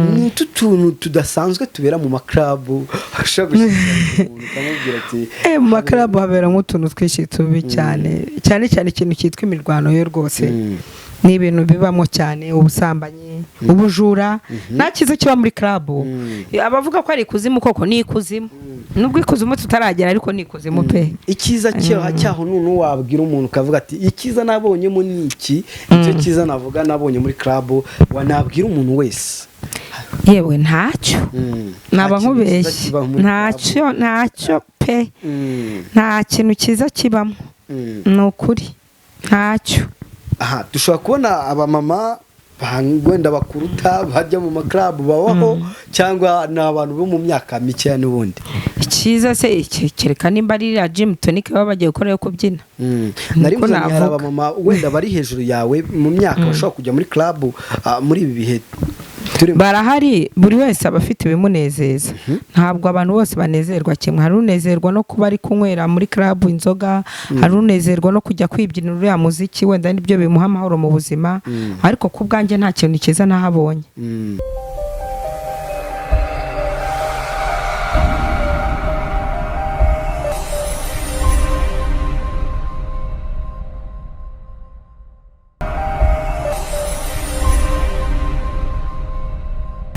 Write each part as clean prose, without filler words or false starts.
ni tuntu tudasanzwe tubera mu maklabu ashaka gushaka umuntu kamubwira ati mu maklabu habera nk'utuntu twinshi tubi cyane ikintu cyitwa imirwano yo rwose ni ibintu bibamo cyane ubusambanyi ubujura nta kiza kiba muri club abavuga ko ari ikuzimu koko ni ikuzimu nubwo ikuzimu tutaragera ariko ni ikuzimu pe ikiza cyaho nunu wabwira umuntu kavuga ati ikiza nabonye mu niki icyo kiza navuga nabonye muri club wanabwira umuntu wese yewe ntacyo naba nkubeshye ntacyo pe nta kintu kiza kibamo ni ukuri ntacyo aha dushobora kubona abamama wenda bakuruta bajya mu maklabu babaho cyangwa ni abantu bo mu myaka mike n'ubundi icyiza se kereka nimba ari ya gym tonic baba bagiye gukora yo kubyina nari mvuze hari abamama wenda bari hejuru yawe mu myaka bashobora kujya muri club muri ibi bihe barahari buri wese aba afite ibimunezeza ntabwo abantu bose banezerwa kimwe hari unezerwa no kuba ari kunywera muri club inzoga hari unezerwa no kujya kwibyinira uriya muziki wenda nibyo bimuha amahoro mu buzima ariko ku bwanjye nta kintu cyiza nahabonye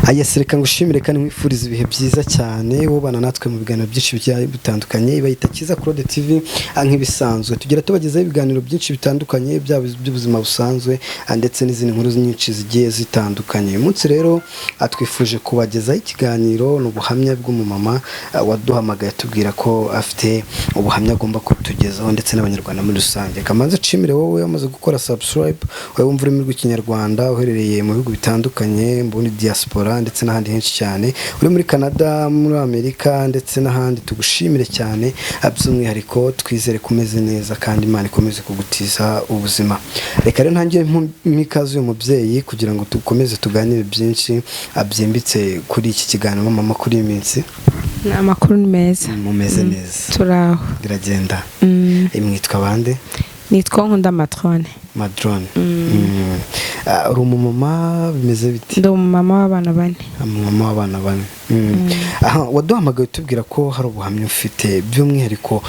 Ayasireka ngushimire kandi mwifuriza ibihe byiza cyane wobana natwe mu biganiro byinshi bitandukanye ibayita Kiza Claude TV nk'ibisanzwe tugira tubagezaho ibiganiro byinshi bitandukanye by'ubuzima busanzwe ndetse n'izindi nkuru nyinshi zigiye zitandukanye uyu munsi rero atwifuje kubagezaho ikiganiro n'ubuhamya bw'umumama waduhamagaye tubwira ko afite ubuhamya agomba kutugezaho ndetse n'abanyarwanda muri rusange kamanze cimire wowe wamaze gukora subscribe wowe wumva ururimi rw'ikinyarwanda uherereye mu bihugu bitandukanye muri diaspora ndetse n'ahandi henshi cyane uri muri Canada muri Amerika ndetse n'ahandi tugushimire cyane by'umwihariko twizere kumeze neza kandi Imana ikomeze kugutiza ubuzima reka rero ntangiye mikaze uyu mubyeyi kugira ngo dukomeze tuganire byinshi abyimbitse kuri iki kiganiro mama kuri iyi minsi amakuru ni meza mumeze neza turaho biragenda imwitwa bande nitwa Nkunda Matrone uri umumama bimeze biti ndi umumama w'abana bane waduhamagaye tubwira ko hari ubuhamya ufite by'umwihariko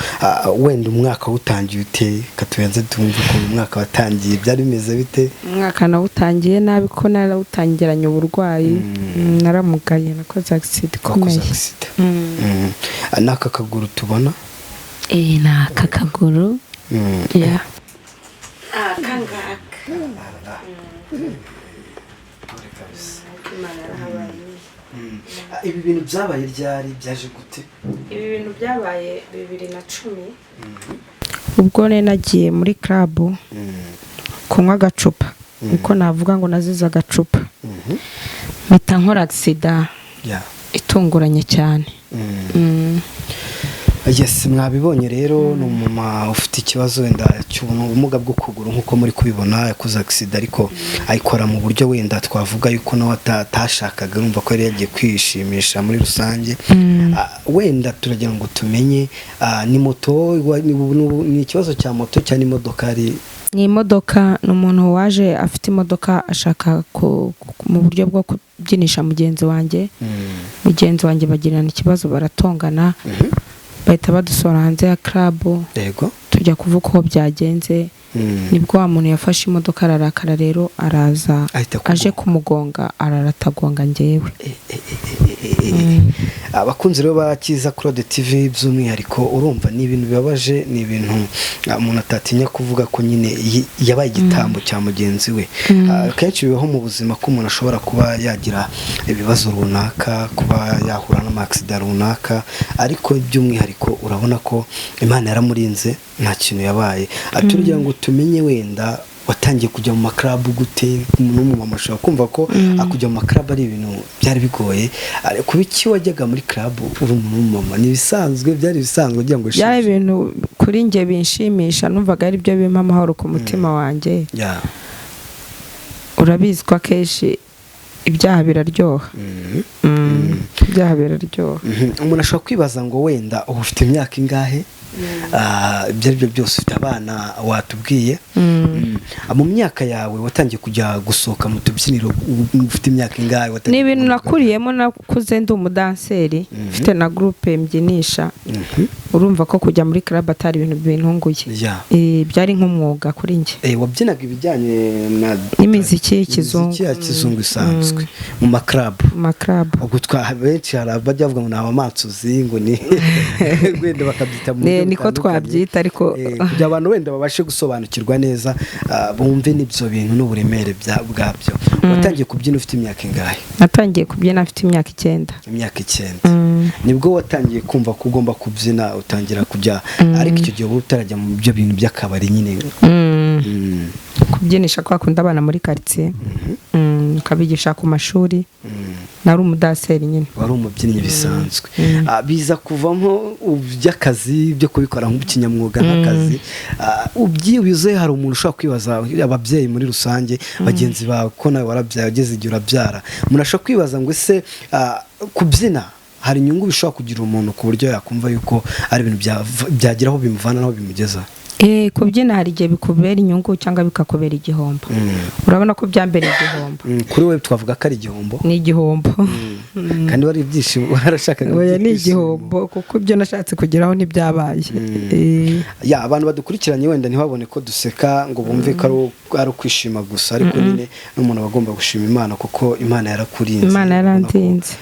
wenda umwaka wutangiye ute katuyenze tumve ko umwaka watangiye byari bimeze bite umwaka nawutangiye nabi ko narawutangiranye uburwayi naramugaye nakoze accident ikomeye n'aka kaguru tubona ni aka kaguru ibi bintu byabaye ryari byaje gute ibi bintu byabaye 2010 ubwo nagiye muri club kunywa agacupa uko navuga ngo nazize agacupa mpita nkora accident itunguranye cyane yes mwabibonye rero ni umumama ufite ikibazo wenda cy'ubumuga bwo kuguru nkuko muri kubibona yakoze accident ariko ayikora mu buryo wenda twavuga yuko nawe atashakaga urumva ko yari yagiye kwishimisha muri rusange wenda turagira ngo tumenye ni moto ni ikibazo cya moto cyane imodoka ari ni imodoka n'umuntu waje afite imodoka ashaka mu buryo bwo kubyinisha mugenzi wanjye bagirana ikibazo baratongana bahita badusora hanze ya club yego tujya kuvuga uko byagenze nibwo wa muntu yafashe imodoka ararakara rero araza aje kumugonga araratagonga njyewe abakunzi rero ba Kiza Claude TV by'umwihariko urumva ni ibintu bibabaje ni ibintu umuntu atatinya kuvuga ko nyine yabaye igitambo cya mugenzi we kenshi bibaho mu buzima ko umuntu ashobora kuba yagira ibibazo runaka kuba yahura n'amaksida runaka ariko by'umwihariko urabona ko Imana yaramurinze nta kintu yabaye aturigira ngo tumenye wenda watangiye kujya mu maklabu gute n'umumama ashobora kumva ko akujya mu maklabu ari ibintu byari bigoye kuba iki wajyaga muri club uri umumama ni bisanzwe byari bisanzwe kugira ngo byari ibintu kuri nge binshimisha numvaga ari byo bimpa amahoro ku mutima wanjye urabizi ko akenshi ibyaha biraryoha ibyaha biraryoha umuntu ashobora kwibaza ngo wenda ufite imyaka ingahe ibyo aribyo byose ufite abana watubwiye. Mu myaka yawe watangiye kujya gusohoka mu tubyiniro ufite imyaka ingahe? Ni ibintu nakuriyemo, nakuze ndi umudanseri mfite na groupe mbyinisha. Urumva ko kujya muri club atari ibintu bintunguye. Byari nk'umwuga kuri njye. Wabyinaga ibijyanye n'imiziki y'ikizungu isanzwe mu maklub. Ubwo benshi hari abajya bavuga ngo ni abamansuzi, ngo ni wenda bakabyita mu buryo niko twabyita, ariko kugira abantu wenda babashe gusobanukirwa neza bumve n'ibyo bintu n'uburemere bwabyo. Watangiye kubyina ufite imyaka ingahe? Natangiye kubyina afite imyaka 9. Imyaka 9. Nibwo watangiye kumva ko ugomba kubyina, utangira kujya, ariko icyo gihe utarajya mu byo bintu by'akabari nyine. Kubyinisha kwa bakunda abana muri quartier, ukabigisha ku mashuri. Nari umudaseri nyine. Wari umubyinnyi bisanzwe. Biza kuvamo by'akazi byo kubikora nk'ubukinyamwuga nk'akazi. Ubyibuze hari umuntu ushobora kwibaza, ababyeyi muri rusange, bagenzi bawe ko nawe warabyaye ugeze igihe urabyara, umuntu ashobora kwibaza ngo ese kubyina hari inyungu bishobora kugira umuntu ku buryo yakumva yuko ari ibintu byageraho bimuvana naho bimugeza? Kubyina hari igihe bikubera inyungu cyangwa bikakubera igihombo. Urabona ko byambereye igihombo. Kuri wewe twavuga ko ari igihombo? Ni igihombo. Kandi wari ibyishimo, warashakaga ibyishimo? Ni igihombo kuko ibyo nashatse kugeraho ntibyabaye. Abantu badukurikiranye wenda ntibabone ko duseka ngo bumve ko ari ukwishima gusa, ariko nyine n'umuntu bagomba gushima Imana kuko Imana yarakurinze. Imana yarantinze.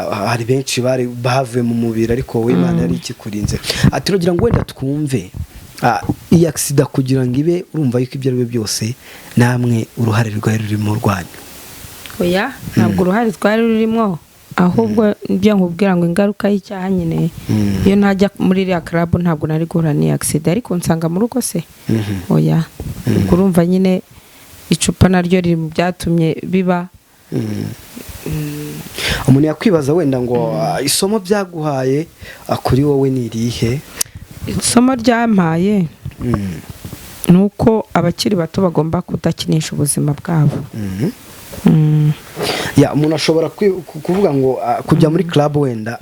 Hari benshi bari bavuye mu mubiri, ariko wowe Imana yari ikikurinze. Turagira ngo wenda twumve iyi accident kugira ngo ibe, urumva yuko ibyo ari byo byose namwe uruhare rwari rurimo rwanyu? Oya, ntabwo uruhare twari rurimo, ahubwo ibyo nkubwira ngo ingaruka y'icyaha nyine. Iyo ntajya muri iriya club ntabwo nari guhura n'iyi accident, ariko nsanga mu rugo se. Oya, urumva nyine icupa naryo riri mu byatumye biba. Umuntu yakwibaza wenda ngo isomo byaguhaye kuri wowe ni irihe? Isomo ryampaye nuko abakiri bato bagomba kudakinisha ubuzima bwabo. Umuntu ashobora kuvuga ngo kujya muri club wenda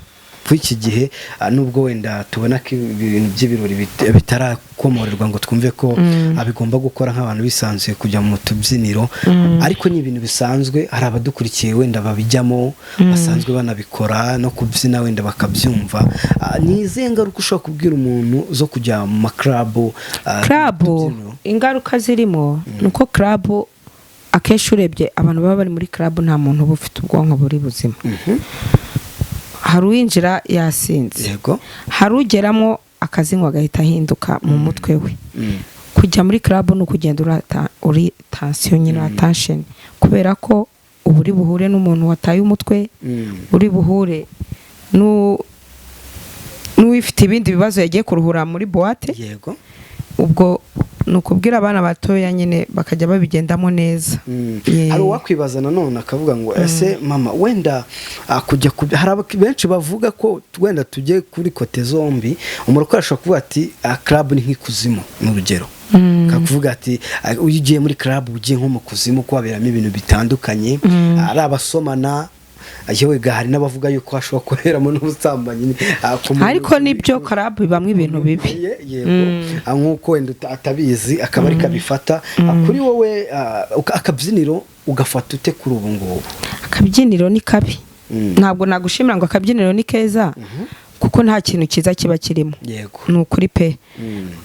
kuri iki gihe, nubwo wenda tubona ko ibintu by'ibirori bitarakomorerwa ngo twumve ko abigomba gukora nk'abantu bisanzuye kujya mu tubyiniro, ariko ni ibintu bisanzwe. Hari abadukurikiye wenda babijyamo basanzwe banabikora no kubyina wenda bakabyumva. Ni izihe ngaruka ushobora kubwira umuntu zo kujya mu maklabu? Ingaruka zirimo nuko club akenshi urebye abantu baba bari muri club nta muntu uba ufite ubwonko buri buzima. Hari uwinjira yasinze, hari ugeramo akazinywa agahita ahinduka mu mutwe we. Kujya muri club ni ukugenda uri tension nyine, attention, kubera ko uba uri buhure n'umuntu wataye umutwe, uri buhure n'uwifite ibindi bibazo yagiye kuruhura muri boîte. Ubwo nukubwira abana batoya nyine bakajya babigendamo neza. Hari uwakwibaza nanone akavuga ngo ese mama wenda kujya hari benshi bavuga ko wenda tujye kuri kote zombi. Umurokore ashobora kuvuga ati club ni nk'ikuzimu mu rugero, kakuvuga ati ugiye muri club ugiye nko mu kuzimu kwaberamo ibintu bitandukanye, ari abasomana, yewe hari n'abavuga yuko hashobora kuberamo n'ubusambanyi. Ariko nibyo club bibamwe ibintu bibi. Nk'uko wenda atabizi akaba ari kabifata. Kuri wowe akabyiniro ugafata ute kuri ubu ngubu? Akabyiniro ni kabi. Ntabwo nagushimira ngo akabyiniro ni keza, kuko nta kintu kiza kiba kirimo. Ni ukuri pe.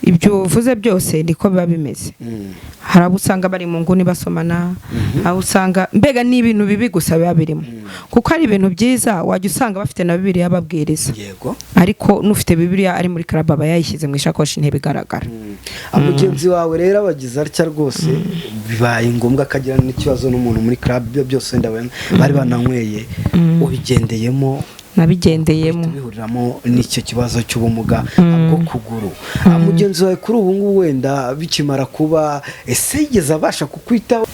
Ibyo uvuze byose niko biba bimeze. Hari abo usanga bari mu nguni basomana, abo usanga mbega ni ibintu bibi gusa biba birimo. Kuko hari ibintu byiza wajya usanga bafite na Bibiliya babwiriza, ariko n'ufite Bibiliya ari muri club aba yayishyize mu ishakoshi ntibigaragara. Mugenzi wawe rero abagize atya rwose bibaye ngombwa akagira n'ikibazo n'umuntu muri club, byo byose ndabona bari bananyweye, ubigendeyemo? Nabigendeyemo. Tubihuriramo n'icyo kibazo cy'ubumuga bwo kuguru. Mugenzi wawe kuri ubu ngubu wenda bikimara kuba, ese yigeze abasha kukwitaho?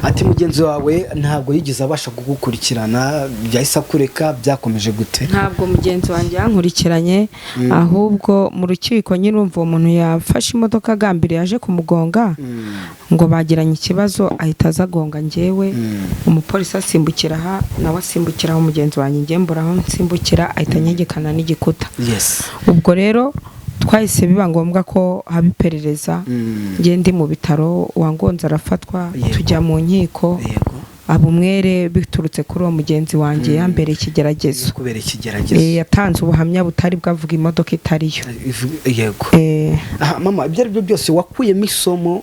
Ati mugenzi wawe ntabwo yigeze abasha kugukurikirana, byahise akureka, byakomeje gute? Ntabwo mugenzi wanjye yankurikiranye, ahubwo mu rukiko nyine umva umuntu yafashe imodoka agambiriye yaje kumugonga, ngo bagiranye ikibazo ahita azagonga njyewe. Umupolisi asimbukira aha nawe asimbukiraho mugenzi wanjye, njye mbura aho nsimbukira ahita nyegekana n'igikuta. Ubwo rero twahise biba ngombwa ko haba iperereza ngiye ndi mu bitaro wangonze arafatwa tujya mu nkiko aba umwere biturutse kuri uwo mugenzi wanjye yambere ikigeragezo yatanze ubuhamya butari bwavuga imodoka itariyo yego mama ibyo aribyo byose wakuyemo isomo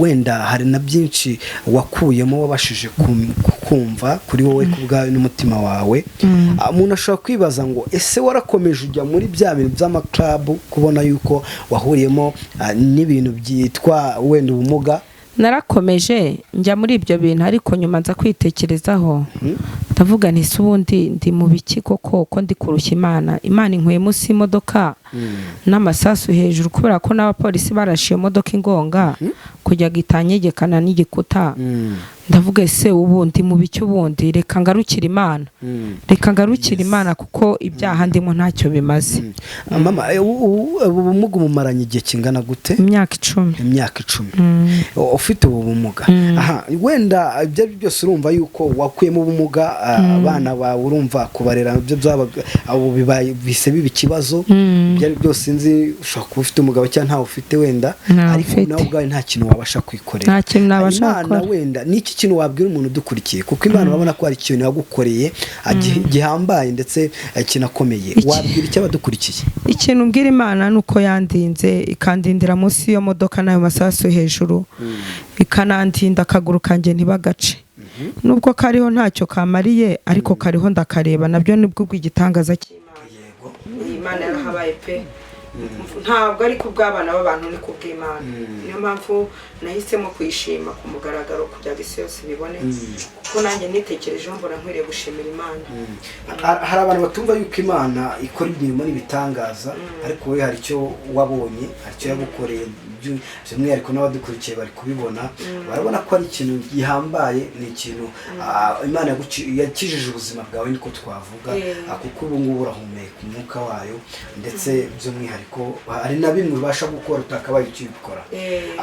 wenda hari na byinshi wakuyemo wabashije kumva kuri wowe kubwawe n'umutima wawe umuntu ashobora kwibaza ngo ese warakomeje ujya muri bya bintu by'amaklabu kubona yuko wahuriyemo n'ibintu byitwa wenda ubumuga? Narakomeje njya muri ibyo bintu ariko nyuma nza kwitekerezaho ndavuga nti se ubundi ndi mu biki koko ko ndi kurushya Imana inkuye munsi y'imodoka n'amasasu hejuru kubera ko n'abapolisi barashiye imodoka ingonga kujya gitanyegekana n'igikuta ndavuga ese ubundi mu biki ubundi reka ngarukira Imana kuko ibyaha ndimo ntacyo bimaze. Mama ubumuga umumaranye igihe kingana gute? Imyaka 10. Ufite ubumuga wenda ibyo byose urumva yuko wakuyemo ubumuga abana bawe urumva kubarera byo byabaga abo bise biba ikibazo byari byose nzi ushaka kuba ufite umugabo cyangwa ntawe ufite wenda ariko nawe ubwawe nta kintu wabasha kwikorera. Nta kintu nabasha gukora. Wenda niki kintu wabwira umuntu dukurikiye kuko Imana urabona ko hari ikintu yagukoreye gihambaye ndetse kinakomeye wabwira icyo abadukurikiye? Ikintu mbwira Imana nuko yandinze ikandindira munsi yo modoka nayo masasu hejuru ikanandinda akaguru kanjye ntibagace nubwo kariho ntacyo kamariye ariko kariho ndakareba nabyo nibwo bw'igitangaza cy'Imana. Imana yarahabaye pe ntabwo ari kubw'abana b'abantu ni kubw'Imana. Niyo mpamvu nahisemo kwishima ku mugaragaro kugira ngo isi yose bibone kuko nanjye nitekerejeho mbona nkwiriye gushimira Imana. Hari abantu batumva yuko Imana ikora imirimo n'ibitangaza ariko we hari icyo wabonye hari icyo yagukoreye by'umwihariko n'abadukurikiye bari kubibona barabona ko ari ikintu gihambaye ni ikintu Imana yakijije ubuzima bwawe niko twavuga kuko ubu ngubu urahumeka umwuka wayo ndetse by'umwihariko hari na bimwe ubasha gukora utakabaye icyo ubikora.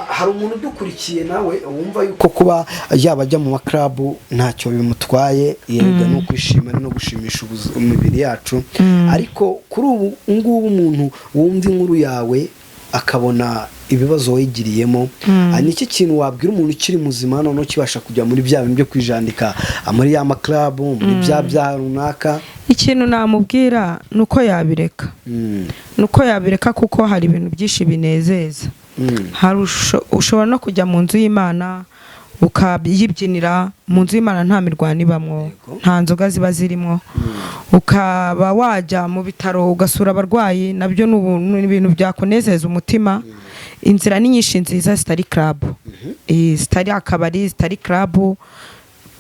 Hari umuntu udukurikiye nawe wumva yuko kuba yaba ajya mu maklabu ntacyo bimutwaye yega no kwishima no gushimisha imibiri yacu ariko kuri ubu ngubu umuntu wumva inkuru yawe akabona ibibazo wigiriyemo niki kintu wabwira umuntu ukiri muzima none kibasha kujya muri bya bintu byo kwijandika muri ya maklabu muri bya runaka? Ikintu namubwira nuko yabireka kuko hari ibintu byinshi binezeza. Hari ushobora no kujya mu nzu y'Imana ukayibyinira mu nzu y'Imana nta mirwano ibamwo nta nzoga ziba zirimo ukaba wajya mu bitaro ugasura abarwayi nabyo ni ibintu byakunezeza umutima. Inzira ni nyinshi nziza zitari club zitari akabari zitari club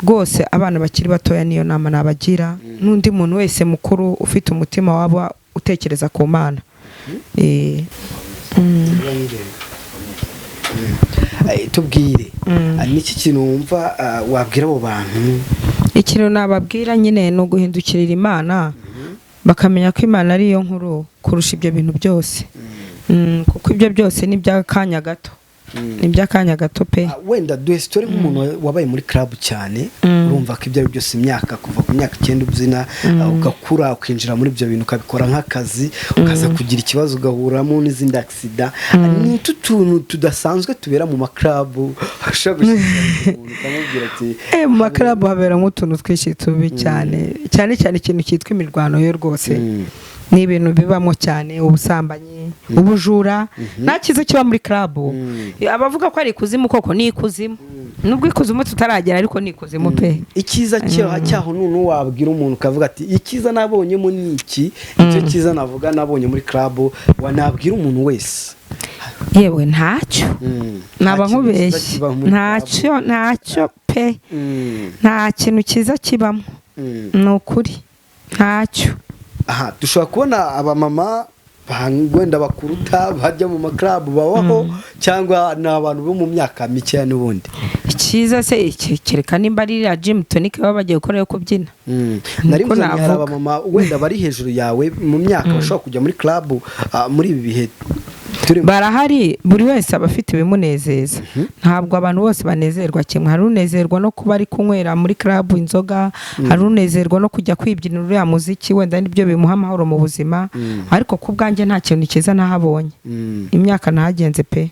rwose abana bakiri batoya niyo nama nabagira n'undi muntu wese mukuru ufite umutima waba utekereza ku Mana. Tubwire niki kintu wumva wabwira abo bantu? Ikintu nababwira nyine no guhindukirira Imana bakamenya ko Imana ari yo nkuru kurusha ibyo bintu byose kuko ibyo byose ni by'akanya gato ni by'akanya gato pe. Wenda duhe story nk'umuntu wabaye muri club cyane urumva ko ibyo byose imyaka kuva ku myaka 9 ubyina ugakura ukinjira muri ibyo bintu ukabikora nk'akazi ukaza kugira ikibazo ugahuramo n'izindi accident ni tuntu tudasanzwe tubera mu maklabu ashaka gushaka umuntu kamubwira ati mu maklabu habera nk'utuntu twishi tubi cyane ikintu cyitwa imirwano yo rwose ni ibintu bibamo cyane ubusambanyi ubujura nta kiza kiba muri club. Abavuga ko ari ikuzimu koko ni ikuzimu nubwo ikuzimu tutaragera ariko ni ikuzimu pe. Ikiza cyaho none wabwira umuntu kavuga ati ikiza nabonyemo niki icyo kiza navuga nabonye muri club wanabwira umuntu wese? Yewe ntacyo naba nkubeshye ntacyo pe nta kintu kiza kibamo ni ukuri ntacyo. Dushobora kubona abamama wenda bakuruta bajya mu maklabu babaho cyangwa n'abantu bo mu myaka mike n'ubundi ikiza se kereka nimba ari gym tonic baba bagiye gukora yo kubyina. Nari mvuze hari abamama wenda bari hejuru yawe mu myaka bashobora kujya muri club muri ibi bihe barahari buri wese aba afite ibimunezeza ntabwo abantu bose banezerwa kimwe hari unezerwa no kuba ari kunywera muri club inzoga hari unezerwa no kujya kwibyinira uriya muziki wenda nibyo bimuha amahoro mu buzima ariko ku bwanjye nta kintu cyiza nahabonye imyaka nahagenze pe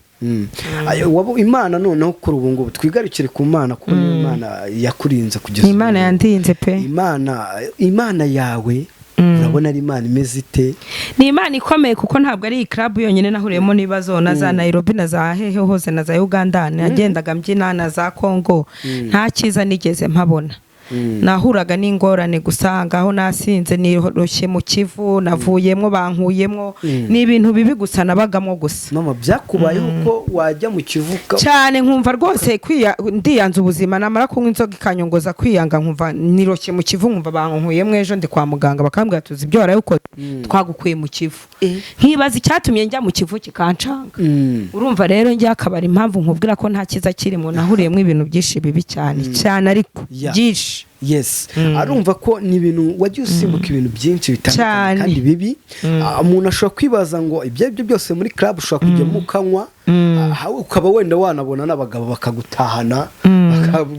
Imana noneho kuri ubu ngubu twigarukire ku Mana kuko niyo Imana yakurinze kugeza Imana yandinze pe Imana yawe urabona ari Imana imeze ite? Ni Imana ikomeye kuko ntabwo ari club yonyine nahuriyemo n'ibibazo na za Nairobi na za hehe hose na za Uganda nagendaga mbyina na za Congo nta cyiza nigeze mpabona nahuraga n'ingorane gusanga aho nasinze niroshye mu Kivu navuyemo bankuyemo ni ibintu bibi gusa nabagamo gusa mama byakubayeho ko wajya mu Kivu cyane nkumva rwose ndiyanze ubuzima namara kunywa inzoga ikanyongoza kwiyanga nkumva niroshye mu Kivu nkumva bankuyemo ejo ndi kwa muganga bakambwira tuzi ibyo waraye twagukuye mu Kivu nkibaza icyatumye njya mu Kivu kikancanga urumva rero njya akabari impamvu nkubwira ko nta kiza kirimo nahuriyemo ibintu byinshi bibi cyane ariko byinshi yes arumva ko ni ibintu wagiye usimbuka ibintu byinshi bitandukanye kandi bibi umuntu ashobora kwibaza ngo ibyo byose muri club ushobora kujya mukanywa ukaba wenda wanabona n'abagabo bakagutahana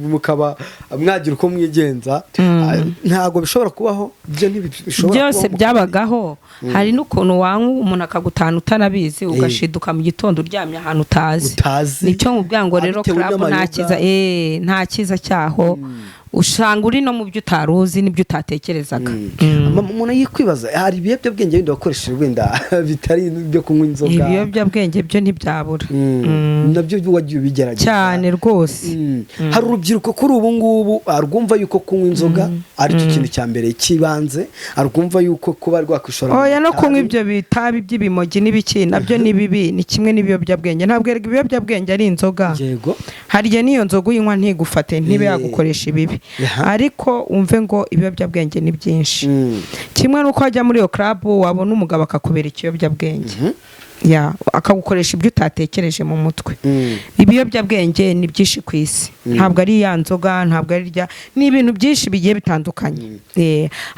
mukaba mwagira uko mwigenza ntago bishobora kubaho byo ntibishobora byose byabagaho hari n'ukuntu wanywa umuntu akagutahana utanabizi ugashiduka mu gitondo uryamye ahantu utazi nicyo mubwira ngo rero club nta kiza cyaho usanga uri no mu byo utaruzi n'ibyo utatekerezaga umuntu yikwibaza hari ibiyobyabwenge bindi wakoresheje wenda bitari ibyo kunywa inzoga ibiyobyabwenge byo ntibyabura nabyo wagiye ubigerageza cyane rwose hari urubyiruko kuri ubu ngubu arwumva yuko kunywa inzoga ari cyo kintu cya mbere kibanze arwumva yuko kuba rwakwishora oya no kunywa ibyo bitabi by'ibimogi n'ibiki nabyo ni bibi ni kimwe n'ibiyobyabwenge ntabwo ibiyobyabwenge ari inzoga yego hariye niyo nzoga uyinywa ntigufate ntibe yagukoresha ibibi ariko umve ngo ibiyobyabwenge ni byinshi kimwe nuko wajya muri iyo club wabona umugabo akakubera ikiyobyabwenge akagukoresha ibyo utatekereje mu mutwe ibiyobyabwenge ni byinshi ku isi ntabwo ari ya nzoga ntabwo ari ni ibintu byinshi bigiye bitandukanye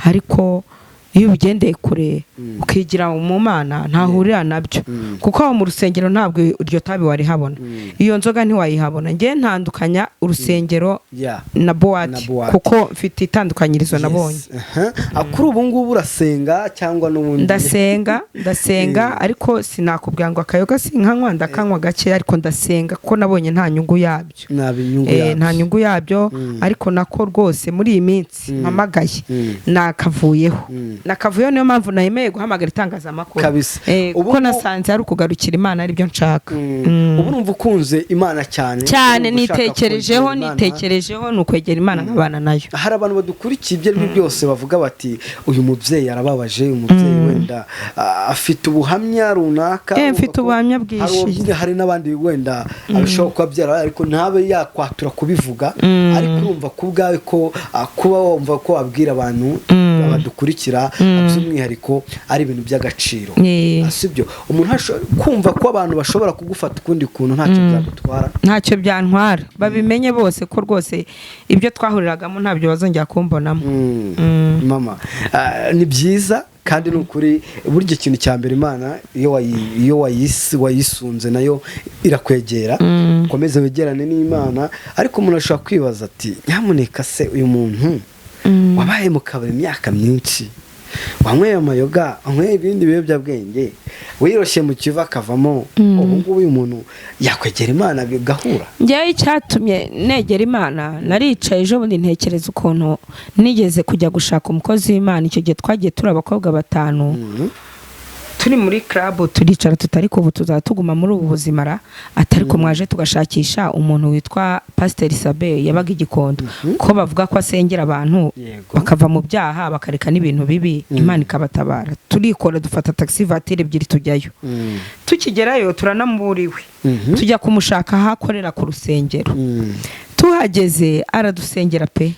ariko iyo ubigendeye kure ukigira mu Mana ntahurira nabyo kuko aho mu rusengero ntabwo iryo tabi warihabona iyo nzoga ntiwayihabona ngiye ntandukanya urusengero na boate kuko mfite itandukanyirizo nabonye kuri ubu ngubu urasenga cyangwa n'ubundi ndasenga ariko sinakubwira ngo akayoga sinkanywa ndakanywa gake ariko ndasenga kuko nabonye nta nyungu yabyo nta nyungu yabyo ariko nako rwose muri iyi minsi mpamagaye nakavuyeho niyo mpamvu nahemeye guhamagara itangazamakuru kuko nasanze ari ukugarukira Imana aribyo nshaka ubu numva ukunze Imana cyane nitekerejeho ni ukwegera Imana nk'abana nayo hari abantu badukurikiye ibyo ari byose bavuga bati uyu mubyeyi arababaje uyu mubyeyi wenda afite ubuhamya runaka mfite ubuhamya bwishi hari n'abandi wenda abishobora kuba byara ariko ntabe yakwatura kubivuga ariko urumva ku bwawe ko kuba wumva ko wabwira abantu badukurikira by'umwihariko ari ibintu by'agaciro sibyo umuntu kumva ko abantu bashobora kugufata ukundi kuntu ntacyo byantwara babimenye bose ko rwose ibyo twahuriragamo ntabyo bazongera kumbonamo mama ni byiza kandi n'ukuri burya ikintu cya mbere Imana iyo wayisunze nayo irakwegera ukomeze wegerane n'Imana ariko umuntu ashobora kwibaza ati nyamuneka se uyu muntu wabaye mu kabari imyaka myinshi wanyweye amayoga wanyweye ibindi biyobyabwenge wiroshye mu Kivu akavamo ubu ngubu uyu muntu yakwegera Imana bigahura njyewe icyatumye negera Imana naricaye ejo bundi ntekereza ukuntu nigeze kujya gushaka umukozi w'Imana icyo gihe twagiye turi abakobwa 5 turi muri club turicara tutari kubu tuzatuguma muri ubu buzima atari ko mwaje tugashakisha umuntu witwa Pastor Sabe yabaga igikondo ko bavuga ko asengera abantu bakava mu byaha bakareka n'ibintu bibi Imana ikabatabara turikora dufata taxi voiture ebyiri tujyayo tukigerayo turanamuriwe tujya kumushaka hakorera ku rusengero tuhageze aradusengera pe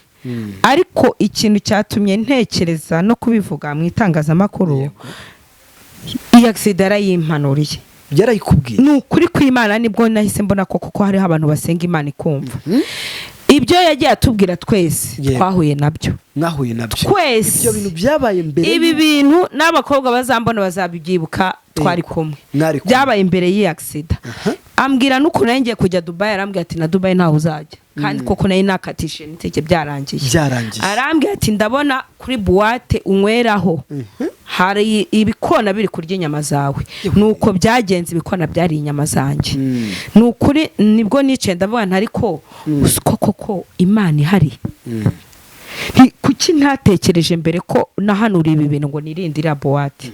ariko ikintu cyatumye ntekereza no kubivuga mu itangazamakuru accident yimpanuriye byarayikubwiye ni ukuri kw'Imana nibwo nahise mbona ko hariho abantu basenga Imana ikumva ibyo yagiye atubwira twese twahuye nabyo twese ibyo bintu byabaye mbere ibi bintu n'abakobwa bazambona bazabibyibuka twari kumwe Mwari kumwe. byabaye imbere y'iyi accident ambwira nuko nayo ngiye kujya Dubai arambwira ati na Dubai ntaho uzajya kandi koko nayo nakatishije niteke byarangiye arambwira ati ndabona kuri buwate unyweraho hari ibikona biri kurya inyama zawe nuko byagenze ibikona byari inyama zanjye nukuri nibwo nice ndavuga ariko koko Imana ihari kuki ntatekereje mbere ko nahanura ibi bintu ngo nirindira buwate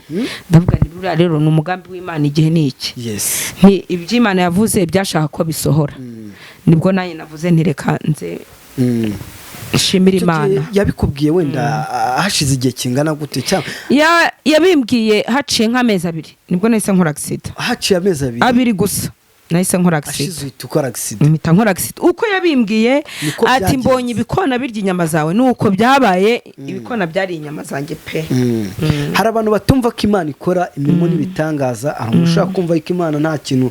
ndavuga ni rero ni umugambi w'Imana igihe niki ni iby'Imana yavuze byashaka ko bisohora nibwo naye navuze ntireka nze shimira Imana yabikubwiye wenda hashize igihe kingana gute cyangwa yabimbwiye haciye nk'amezi 2 nibwo nahise nkora accident haciye amezi 2 gusa nahise nkora accident uko yabimbwiye ati mbonye ibikona birya inyama zawe nuko byabaye ibikona byari inyama zanjye pe hari abantu batumva ko Imana ikora imirimo n'ibitangaza aho ushaka kumva ko Imana nta kintu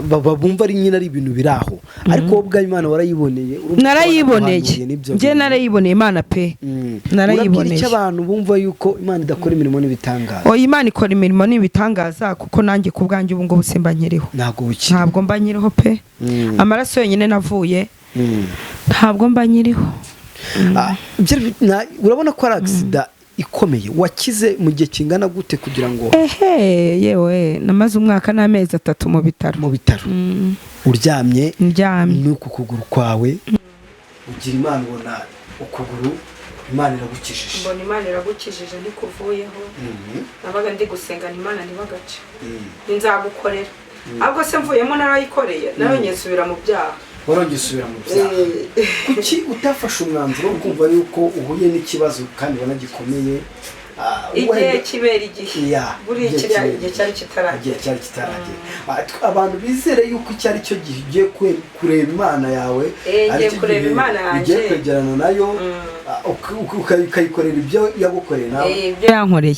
babumva ari nyine ari ibintu biraho ariko ubwa Imana warayiboneye narayiboneye Imana pe narayiboneye icyo abantu bumva yuko Imana idakora imirimo n'ibitangaza Imana ikora imirimo n'ibitangaza kuko nanjye ku bwanjye ubu ngubu simba nkiriho ntabwo mba nyiriho pe amaraso yonyine navuye ntabwo mba nyiriho urabona ko ari accident ikomeye wakize mu gihe kingana gute kugira ngo yewe namaze umwaka n'amezi 3 mu bitaro uryamye nuko kuguru kwawe ugira Imana ubona ukuguru Imana iragukijije ndikuvuyeho nabaga ndi gusenga Imana ntibagace nzagukorera ahubwo se mvuyemo narayikoreye naronyesubira mu byaha kuki utafashe umwanzuro wo kumva yuko uhuye n'ikibazo kandi wanagikomeye igihe kibera igihe buri igihe cyari kitaragiye abantu bizere yuko icyo ari cyo gihe kureba Imana yawe ari cyo kureba Imana yanjye ugiye kwegerana nayo ukayikorera ibyo yagukoreye nawe ibyo yankoreye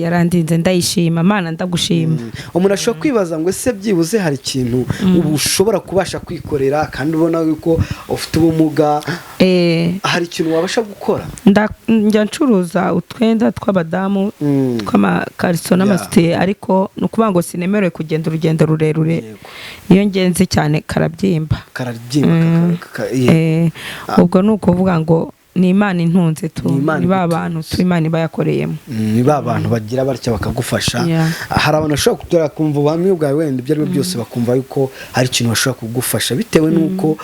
yarandinze ndayishima Imana ndagushima umuntu ashobora kwibaza ngo ese byibuze hari ikintu ubu ushobora kubasha kwikorera kandi ubona yuko ufite ubumuga hari ikintu wabasha gukora njya ncuruza utwenda tw'abadamu tw'amakariso n'amasitiye ariko nukuvuga ngo sinemerewe kugenda urugendo rurerure niyo ngenzi cyane karabyimba ubwo nukuvuga ngo ni Imana intunze ni ba bantu Imana bayakoreyemo ni ba bantu bagira batya bakagufasha hari abantu bashobora kutura kumva ubuhamya bwawe wenda ibyo ari byo byose bakumva yuko hari ikintu bashobora kugufasha bitewe nuko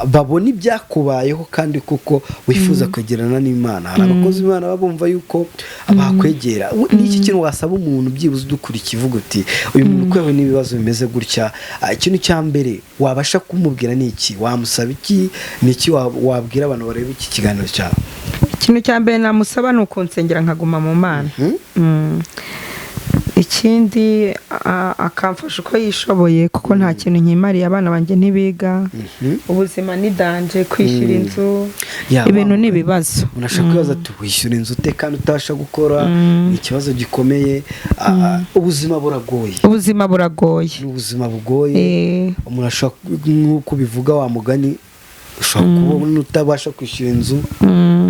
babona ibyakubayeho kandi kuko wifuza kwegerana n'Imana hari abakozi b'Imana babumva yuko bakwegera n'iki kintu wasaba umuntu byibuze dukurikiye uvuga uti uyu muntu kwewe n'ibibazo bimeze gutya ikintu cya mbere wabasha kumubwira niki wamusaba iki niki wabwira abantu bareba iki kiganiro ikintu cya mbere namusaba ni ukunsengera nkaguma mu Mana ikindi akamfasha uko yishoboye kuko nta kintu nkimariye abana banjye ntibiga ubuzima ni danje kwishyura inzu ibintu n'ibibazo unashaka kwibaza ati wishyura inzu ute kandi utabasha gukora ni ikibazo gikomeye ubuzima buragoye ubuzima bugoye umuntu ashaka nk'uko bivuga wa mugani ushobora kubona utabasha kwishyura inzu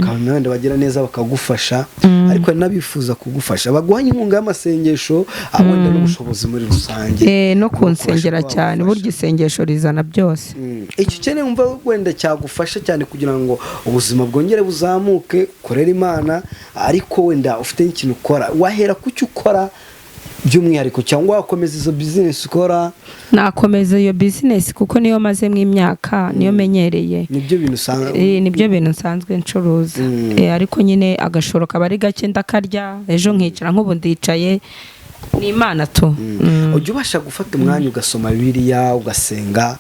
kandi wenda bagira neza bakagufasha ariko n'abifuza kugufasha baguha inkunga y'amasengesho wenda n'ubushobozi muri rusange no kunsengera cyane burya isengesho rizana byose icyo ukeneye wumva wenda cyagufasha cyane kugira ngo ubuzima bwongere buzamuke ukorere Imana ariko wenda ufite n'ikintu ukora wahera ku cyo ukora by'umwihariko cyangwa wakomeza izo business ukora nakomeza iyo business kuko niyo mazemo imyaka niyo menyereye nibyo bintu nsanzwe ncuruza ariko nyine agashoro kaba ari gake ndakarya ejo nkicara nk'ubu ndicaye ni Imana tu ujya ubasha gufata umwanya ugasoma Bibiliya ugasenga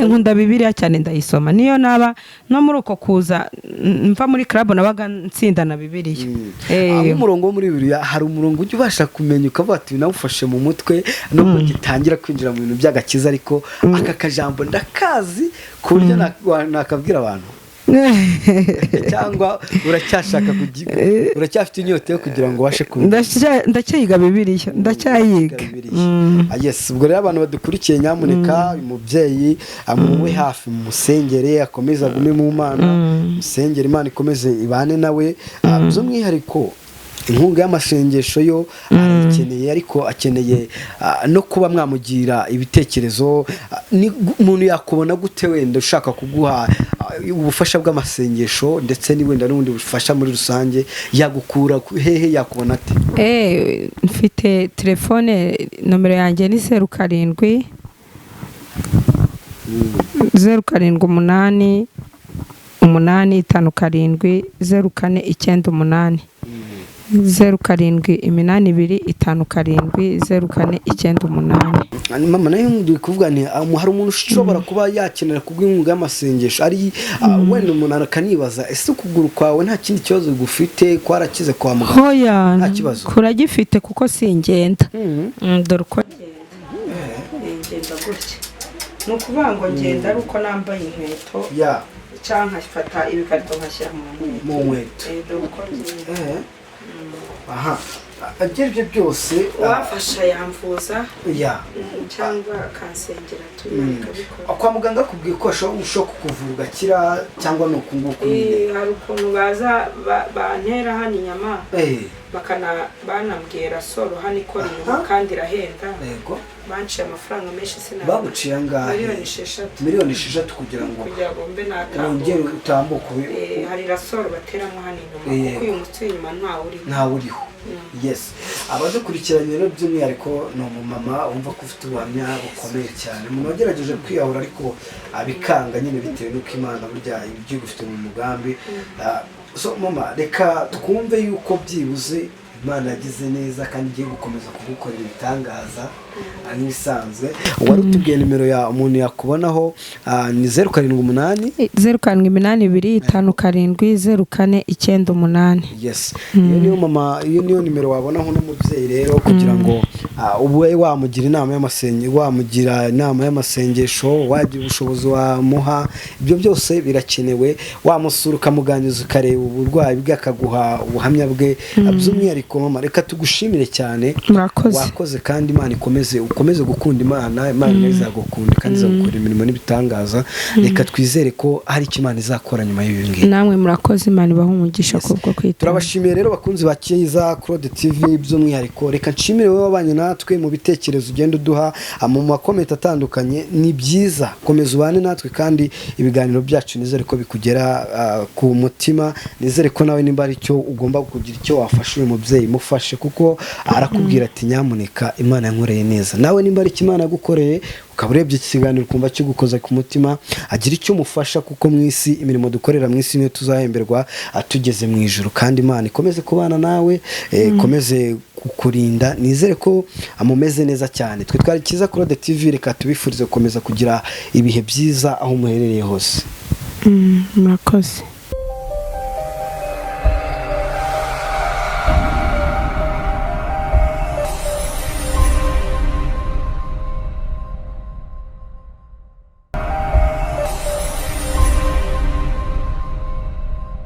nkunda Bibiliya cyane ndayisoma niyo naba no muri uko kuza mva muri club nabaga nsindana Bibiliya umurongo wo muri Bibiliya hari umurongo ujya ubasha kumenya ukavuga ati nawufashe mu mutwe nubwo gitangira kwinjira mu bintu by'agakiza ariko aka kajambo ndakazi ku buryo nakabwira abantu cyangwa uracyashaka uracyafite inyota yo kugira ngo ubashe ndacyayiga Bibiliya ndacyayiga ubwo rero abantu badukurikiye nyamuneka uyu mubyeyi amube hafi mu musengere akomeze agume mu Mana musengere Imana ikomeze ibane nawe by'umwihariko inkunga y'amasengesho yo arayikeneye, ariko akeneye no kuba mwamugira ibitekerezo. Umuntu yakubona gute wenda ushaka kuguha ubufasha bw'amasengesho ndetse ni wenda n'ubundi bufasha muri rusange, yagukura hehe, yakubona ate? Mfite telefone, nomero yanjye ni 07 078 857 0498 0782570498. Mama nayo ndi kuvuga ni hari umuntu ushobora kuba yakenera kubw'inkunga y'amasengesho, ari wenda umuntu akanibaza ese ukuguru kwawe nta kindi kibazo gufite, kwarakize kwa muganga? Hoya, nta kibazo kuragifite kuko singenda. Dore uko ngenda gutya, ni ukuvuga ngo ngenda ari uko nambaye inkweto cyangwa nkafata ibikarito nkashyira mu nkweto. Dore uko ngenda. Aha, ibyo byose wafasha yamvuza cyangwa akansengera tukabikora. Kwa muganga akubwiye ko ushobora kukuvura ugakira cyangwa ni uku nguku? Hari ukuntu baza bantera hano inyama banambwira soro hano ikora inyuma kandi irahenda, banciye amafaranga menshi sinabona. Baguciye angahe? Miliyoni 6 kugira ngo mbe wongere utambuke. Hari rasoro bateramo hano inyuma kuko uyu mutsi inyuma ntawe uriho. Yes, abadukurikiranye rero by'umwihariko ni umumama wumva ko ufite ubuhamya bukomeye cyane. Umuntu wagerageje kwiyahura ariko abikanga nyine bitewe n'uko Imana burya ibyo gufite mu mugambi. So mama, reka twumve yuko byibuze Imana yagize neza kandi igiye gukomeza kugukorera ibitangaza nk'ibisanzwe. Wari utubwiye nimero ya umuntu yakubonaho ni 07 0782570498. Yes, iyo niyo mama, iyo niyo nimero wabonaho n'umubyeyi rero kugira ngo ube wamugira inama y'amasengesho, wagira ubushobozi wamuha, ibyo byose birakenewe. Wamusura ukamuganiriza ukareba uburwayi bwe, akaguha ubuhamya bwe. By'umwihariko mama, reka tugushimire cyane, wakoze kandi Imana ukomeze gukunda Imana izagukunda kandi izagukora imirimo n'ibitangaza. Reka twizere ko hari icyo Imana izakora nyuma y'ibi ngibi. Namwe murakoze, Imana ibahe umugisha kubwo kwita. Turabashimiye rero bakunzi ba Cyiza Claude TV. By'umwihariko reka nshimire wowe wabanye natwe mu bitekerezo ugenda uduha mu makomenti atandukanye. Ni byiza, komeza ubane natwe kandi ibiganiro byacu nizere ko bikugera ku mutima. Nizere ko nawe nimba ari cyo ugomba kugira icyo wafasha uyu mubyeyi, mufashe kuko arakubwira ati nyamuneka Imana yankoreye neza. Nawe nimba ari Imana yagukoreye ukaba urebye iki kiganiro ukumva kigukoza ku mutima, agira icyo umufasha kuko mu isi imirimo dukorera mu isi niyo tuzahemberwa tugeze mu ijuru. Kandi Imana ikomeze kubana nawe, ikomeze kukurinda. Nizere ko amumeze neza cyane. Twe twari Cyiza Claude TV, reka tubifurize gukomeza kugira ibihe byiza aho muherereye hose. Murakoze.